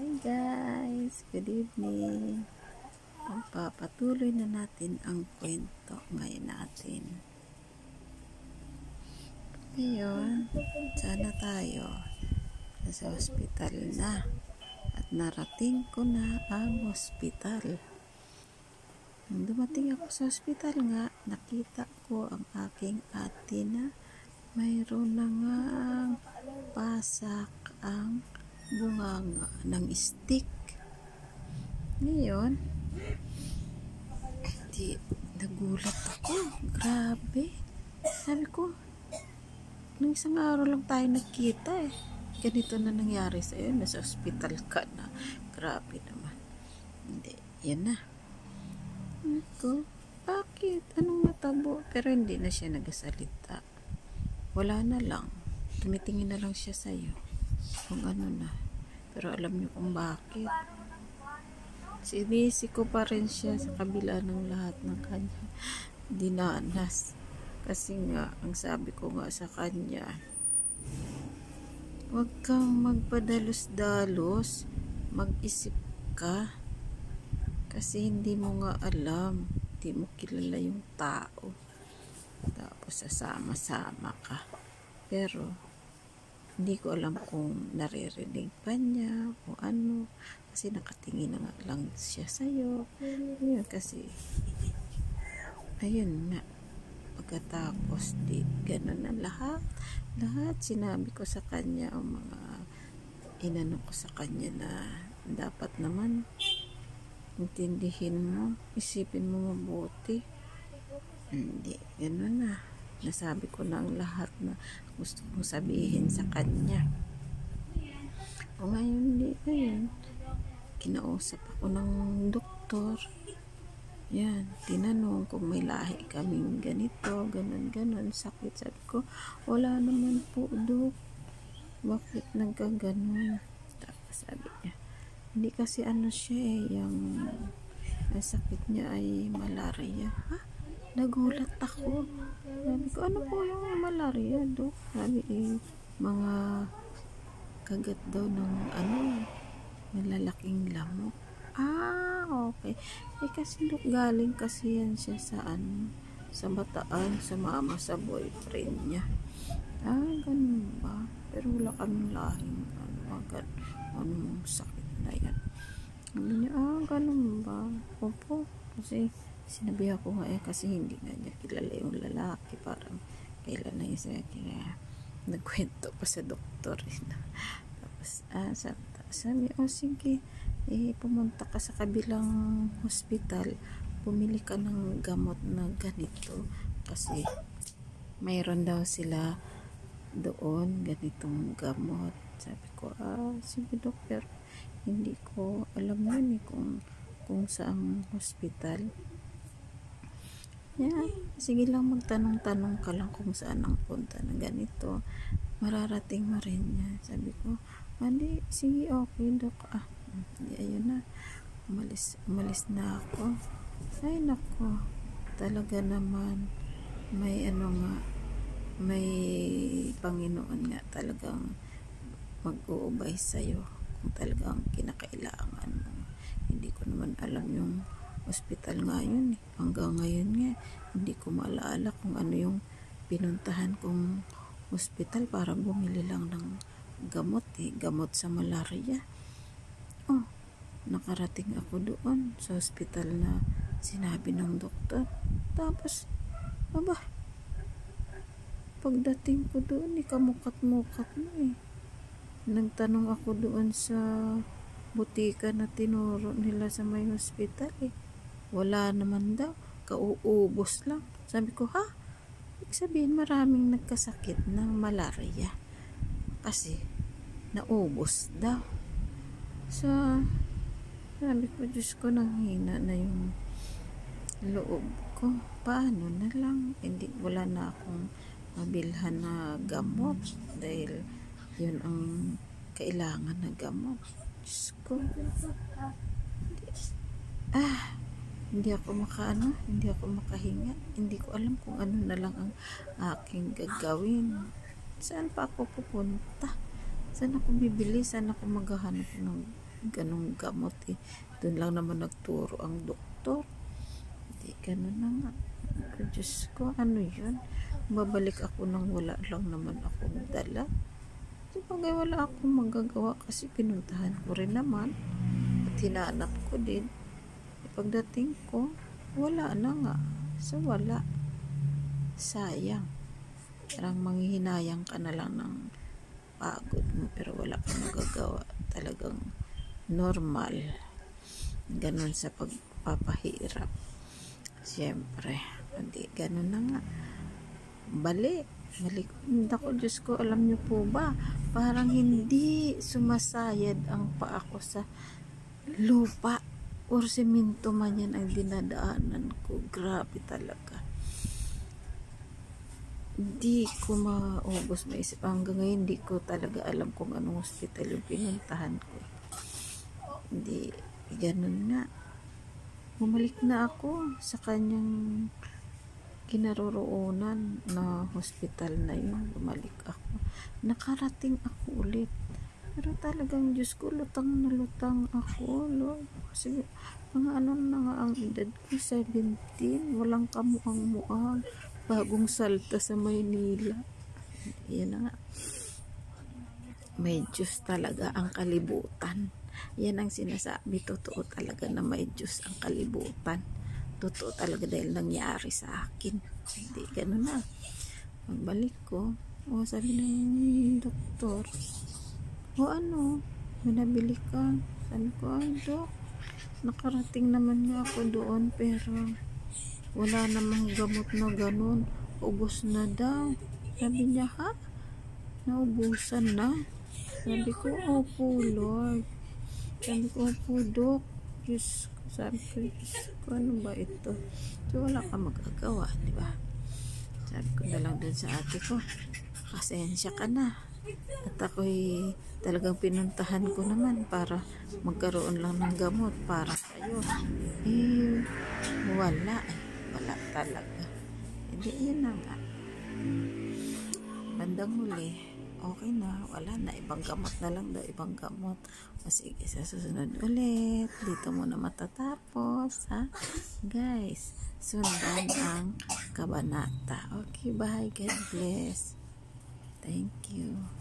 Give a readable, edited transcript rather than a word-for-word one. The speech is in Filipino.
Hi guys! Good evening! Pagpapatuloy na natin ang kwento ngayon natin. Ngayon, sana tayo sa hospital na at narating ko na ang hospital. Nung dumating ako sa hospital nga, nakita ko ang aking ate na mayroon na nga pasak ang bunganga ng stick. Ngayon, nagulat ako. Grabe. Sabi ko, nung isang araw lang tayo nagkita ganito na nangyari sa'yo. Nasa hospital ka na. Grabe naman. Hindi, yan na. Ako, bakit? Anong natabo? Pero hindi na siya nagasalita. Wala na lang. Tumitingin na lang siya sa'yo. Kung ano na. Pero alam niyo kung bakit. Sinisi ko pa rin siya sa kabila ng lahat ng kanya dinanas. Kasi nga, ang sabi ko nga sa kanya, huwag kang magpadalos-dalos, mag-isip ka. Kasi hindi mo nga alam, hindi mo kilala yung tao. Tapos sasama-sama ka. Pero, hindi ko alam kung naririnig pa niya o ano. Kasi nakatingin na nga lang siya sa'yo. Ayun, kasi ayun nga. Pagkatapos, ganun na lahat. Lahat sinabi ko sa kanya, o mga inano ko sa kanya na dapat naman intindihin mo, isipin mo mabuti. Hindi, ganun na. Nasabi ko na ang lahat na gusto kong sabihin sa kanya. O ngayon, ayun, kinausap ako ng doktor. Yan, tinanong kung may lahi kaming ganito, ganun, sakit. Sabi ko, wala naman po, Dok. Bakit nagkaganon? Tapos sabi niya, hindi kasi ano siya yung sakit niya ay malaria. Ha? Nagulat ako. Sabi ko, ano po yung malaria, Dok? Sabi mga kagat daw ng malalaking lamok. Okay. Kasi Dok, galing kasi yan siya sa sa Bataan, sumama sa boyfriend niya. Ganun ba? Pero wala kaming lahing anong sakit na yan. Sabi niya, ganun ba? Opo. Kasi sinabi ako nga kasi hindi nga niya kilala yung lalaki. Parang kailan na isa kaya nagkwento pa sa doktor. Tapos sabi, sige, pumunta ka sa kabilang hospital, pumili ka ng gamot na ganito kasi mayroon daw sila doon ganitong gamot. Sabi ko, sige doktor, hindi ko alam yun kung saang hospital. Sige lang, magtanong-tanong ka lang kung saan ang punta na ganito, mararating mo rin yan. Sabi ko, hindi, sige, okay Dok. Ayun na, umalis na ako. Ay nako, talaga naman may may Panginoon nga talagang mag-uubay sa'yo kung talagang kinakailangan mo. Hindi ko naman alam yung hospital ngayon hanggang ngayon nga hindi ko maalala kung ano yung pinuntahan kong hospital para bumili lang ng gamot gamot sa malaria. Nakarating ako doon sa hospital na sinabi ng doktor. Tapos pagdating ko doon kamukat-mukat na nagtanong ako doon sa butika na tinuro nila sa may hospital wala naman daw, kauubos lang. Sabi ko, ibig sabihin maraming nagkasakit ng malaria kasi naubos daw. So sabi ko, Diyos ko, nanghina na yung loob ko. Paano na lang? Wala na akong mabilhan na gamot dahil yun ang kailangan na gamot. Diyos ko. Hindi ako makahinga. Hindi ko alam kung ano na lang ang aking gagawin. Saan pa ako pupunta? Saan ako bibili? Saan ako maghahanap ng ganong gamot eh. Doon lang naman nagturo ang doktor. Hindi, ganun na nga. Diyos ko, ano yun? Babalik ako nang wala lang naman akong dala. Sabagay wala akong magagawa kasi pinuntahan ko rin naman. At hinahanap ko din. Pagdating ko, wala na nga. So, wala. Sayang. Parang manghihinayang ka na lang ng pagod mo pero wala kang magagawa. Talagang normal. Ganun sa pagpapahirap. Siyempre, hindi, ganun na nga. Balik ako, Diyos ko, alam niyo po ba, parang hindi sumasayad ang paa ko sa lupa or semento man yan ang dinadaanan ko. Grabe talaga. Hindi ko maubos maisip. Hanggang ngayon, hindi ko talaga alam kung anong hospital yung pinuntahan ko. Hindi, ganun nga. Bumalik na ako sa kanyang kinaroroonan na hospital na yun. Bumalik ako. Nakarating ako ulit. Pero talagang, Diyos ko, lutang na lutang ako, Lord. Kasi mga ano na nga ang edad ko, 17. Walang kamuang-muang. Bagong salta sa Maynila. Yan na nga. May Diyos talaga ang kalibutan. Yan ang sinasabi. Totoo talaga na may Diyos ang kalibutan. Totoo talaga dahil nangyari sa akin. Hindi, gano'n na. Pagbalik ko, sabi ng doktor, ano, may nabili ka. Sabi ko, ay dok, nakarating naman nga ako doon, pero wala namang gamot na gano'n. Ubos na daw. Sabi niya, ha? Naubusan na? Sabi ko, opo, Lord. Sabi ko, opo, Dok. Diyos ko, sabi ko, Diyos ko, ano ba ito? So, wala ka magagawa, di ba? Sabi ko na lang dun sa ate ko, pasensya ka na. At ako'y talagang pinuntahan ko naman para magkaroon lang ng gamot para sa'yo. Eh, wala. Wala talaga. Hindi, yun na nga. Bandang huli, okay na, wala na, ibang gamot na lang daw, ibang gamot. O sige, sa susunod ulit, dito muna matatapos, ha? Guys, sundan ang kabanata. Okay, bye, God bless. Thank you.